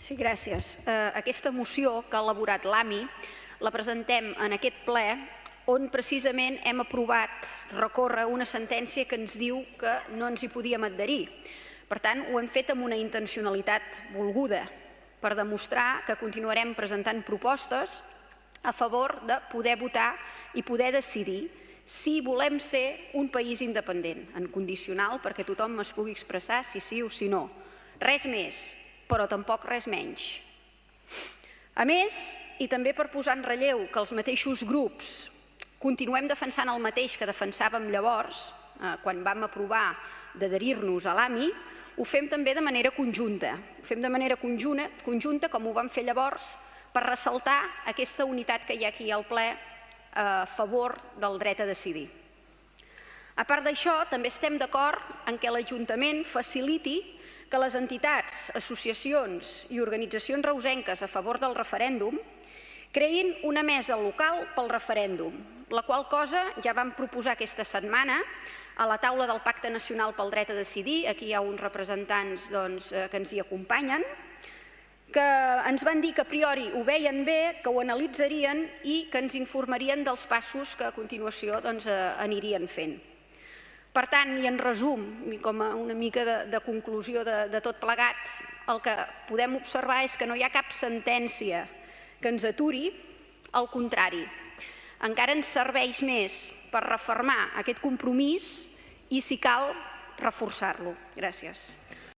Sí, gràcies. Aquesta moció que ha elaborat l'AMI la presentem en aquest ple on precisament hem aprovat recórrer una sentència que ens diu que no ens hi podíem adherir. Per tant, ho hem fet amb una intencionalitat volguda per demostrar que continuarem presentant propostes a favor de poder votar i poder decidir si volem ser un país independent, en condicional, perquè tothom es pugui expressar si sí o si no. Res més, però tampoc res menys. A més, i també per posar en relleu que els mateixos grups continuem defensant el mateix que defensàvem llavors, quan vam aprovar d'adherir-nos a l'AMI, ho fem també de manera conjunta. Ho fem de manera conjunta, com ho vam fer llavors, per ressaltar aquesta unitat que hi ha aquí al ple a favor del dret a decidir. A part d'això, també estem d'acord en què l'Ajuntament faciliti que les entitats, associacions i organitzacions reusenques a favor del referèndum creïn una mesa local pel referèndum, la qual cosa ja vam proposar aquesta setmana a la taula del Pacte Nacional pel Dret a Decidir. Aquí hi ha uns representants que ens hi acompanyen, que ens van dir que a priori ho veien bé, que ho analitzarien i que ens informarien dels passos que a continuació anirien fent. Per tant, i en resum, i com una mica de conclusió de tot plegat, el que podem observar és que no hi ha cap sentència que ens aturi, al contrari. Encara ens serveix més per refermar aquest compromís i, si cal, reforçar-lo. Gràcies.